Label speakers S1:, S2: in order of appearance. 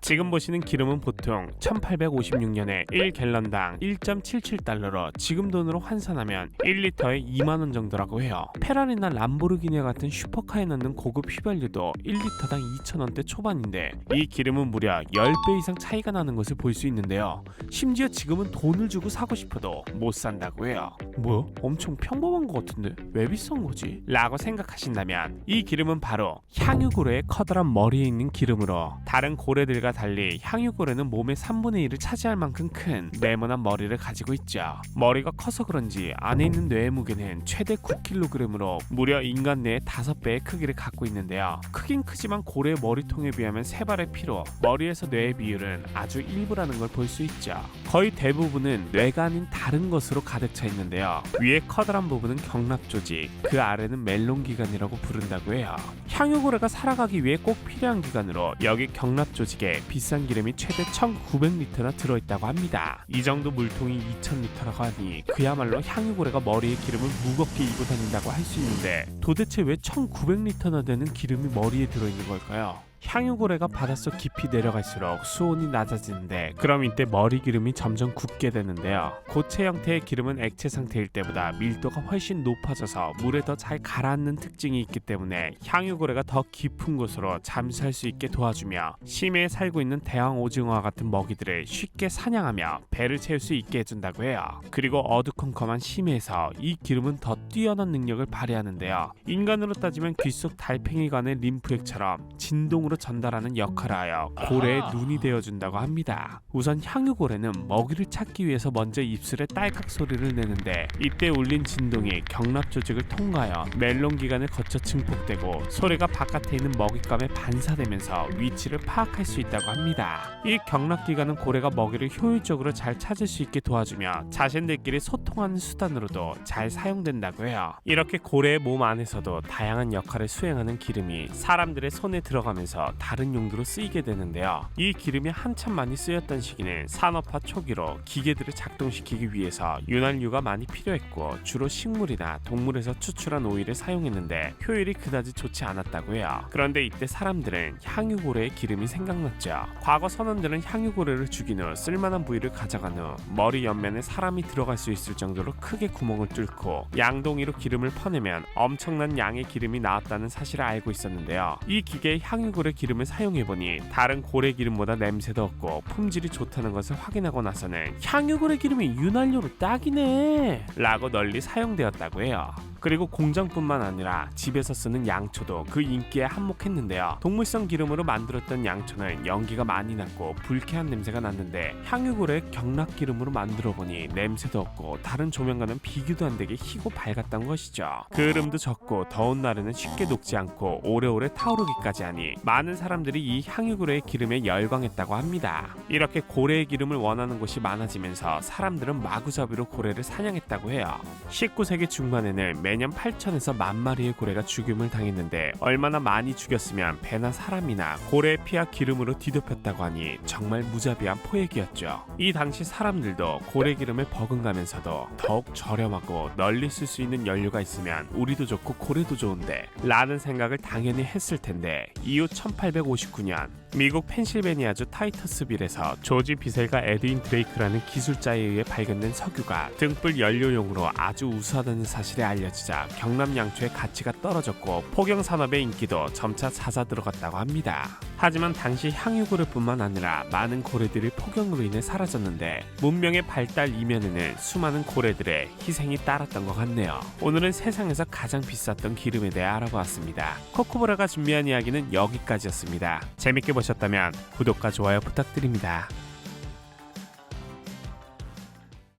S1: 지금 보시는 기름은 보통 1856년에 1갤런당 1.77달러로 지금 돈으로 환산하면 1리터에 2만원 정도라고 해요. 페라리나 람보르기니 같은 슈퍼카에 넣는 고급 휘발유도 1리터당 2,000원대 초반인데 이 기름은 무려 10배 이상 차이가 나는 것을 볼 수 있는데요. 심지어 지금은 돈을 주고 사고 싶어도 못 산다고 해요. 뭐야? 엄청 평범한 것 같은데 왜 비싼 거지? 라고 생각하신다면 이 기름은 바로 향유고래의 커다란 머리에 있는 기름으로 다른 고래들과 달리 향유고래는 몸의 3분의 1을 차지할 만큼 큰 네모난 머리를 가지고 있죠. 머리가 커서 그런지 안에 있는 뇌의 무게는 최대 9kg으로 무려 인간 뇌의 5배의 크기를 갖고 있는데요. 크긴 크지만 고래의 머리통에 비하면 3발의 피로 머리에서 뇌의 비율은 아주 일부라는 걸 볼 수 있죠. 거의 대부분은 뇌가 아닌 다른 것으로 가득 차 있는데요. 위에 커다란 부분은 경납조직, 그 아래는 멜론기관이라고 부른다고 해요. 향유고래가 살아가기 위해 꼭 필요한 기관으로 여기 경납조직에 비싼 기름이 최대 1900리터나 들어있다고 합니다. 이 정도 물통이 2000리터라고 하니 그야말로 향유고래가 머리에 기름을 무겁게 입고 다닌다고 할 수 있는데 도대체 왜 1900리터나 되는 기름이 머리에 들어있는 걸까요? 향유고래가 바닷속 깊이 내려갈수록 수온이 낮아지는데 그럼 이때 머리 기름이 점점 굳게 되는데요. 고체 형태의 기름은 액체 상태일 때보다 밀도가 훨씬 높아져서 물에 더 잘 가라앉는 특징이 있기 때문에 향유고래가 더 깊은 곳으로 잠수할 수 있게 도와주며 심해에 살고 있는 대왕 오징어와 같은 먹이들을 쉽게 사냥하며 배를 채울 수 있게 해준다고 해요. 그리고 어두컴컴한 심해에서 이 기름은 더 뛰어난 능력을 발휘하는데요. 인간으로 따지면 귓속 달팽이관의 림프액처럼 진동으로 전달하는 역할을 하여 고래의 눈이 되어준다고 합니다. 우선 향유고래는 먹이를 찾기 위해서 먼저 입술에 딸깍 소리를 내는데 이때 울린 진동이 경납조직을 통과하여 멜론기관을 거쳐 증폭되고 소리가 바깥에 있는 먹잇감에 반사되면서 위치를 파악할 수 있다고 합니다. 이 경납기관은 고래가 먹이를 효율적으로 잘 찾을 수 있게 도와주며 자신들끼리 소통하는 수단으로도 잘 사용된다고 해요. 이렇게 고래의 몸 안에서도 다양한 역할을 수행하는 기름이 사람들의 손에 들어가면서 다른 용도로 쓰이게 되는데요. 이 기름이 한참 많이 쓰였던 시기는 산업화 초기로 기계들을 작동시키기 위해서 윤활유가 많이 필요했고 주로 식물이나 동물에서 추출한 오일을 사용했는데 효율이 그다지 좋지 않았다고 해요. 그런데 이때 사람들은 향유고래의 기름이 생각났죠. 과거 선원들은 향유고래를 죽인 후 쓸만한 부위를 가져간 후 머리 옆면에 사람이 들어갈 수 있을 정도로 크게 구멍을 뚫고 양동이로 기름을 퍼내면 엄청난 양의 기름이 나왔다는 사실을 알고 있었는데요. 이 기계의 향유고래 기름을 사용해보니 다른 고래 기름보다 냄새도 없고 품질이 좋다는 것을 확인하고 나서는 향유고래 기름이 윤활유로 딱이네 라고 널리 사용되었다고 해요. 그리고 공장뿐만 아니라 집에서 쓰는 양초도 그 인기에 한몫했는데요. 동물성 기름으로 만들었던 양초는 연기가 많이 났고 불쾌한 냄새가 났는데 향유고래 경락 기름으로 만들어보니 냄새도 없고 다른 조명과는 비교도 안 되게 희고 밝았던 것이죠. 그름도 적고 더운 날에는 쉽게 녹지 않고 오래오래 타오르기까지 하니 많은 사람들이 이 향유고래의 기름에 열광했다고 합니다. 이렇게 고래의 기름을 원하는 곳이 많아지면서 사람들은 마구잡이로 고래를 사냥했다고 해요. 19세기 중반에는 매년 8천에서 10,000마리의 고래가 죽임을 당했는데 얼마나 많이 죽였으면 배나 사람이나 고래의 피와 기름으로 뒤덮였다고 하니 정말 무자비한 포획이었죠. 이 당시 사람들도 고래 기름에 버금가면서도 더욱 저렴하고 널리 쓸 수 있는 연료가 있으면 우리도 좋고 고래도 좋은데 라는 생각을 당연히 했을 텐데 이후 1859년 미국 펜실베니아주 타이터스빌에서 조지 비셀과 에드윈 드레이크라는 기술자에 의해 발견된 석유가 등불 연료용으로 아주 우수하다는 사실이 알려지자 경남양초의 가치가 떨어졌고 포경산업의 인기도 점차 잦아들어갔다고 합니다. 하지만 당시 향유고래뿐만 아니라 많은 고래들이 폭염으로 인해 사라졌는데 문명의 발달 이면에는 수많은 고래들의 희생이 따랐던 것 같네요. 오늘은 세상에서 가장 비쌌던 기름에 대해 알아보았습니다. 코코보라가 준비한 이야기는 여기까지였습니다. 재밌게 보셨다면 구독과 좋아요 부탁드립니다.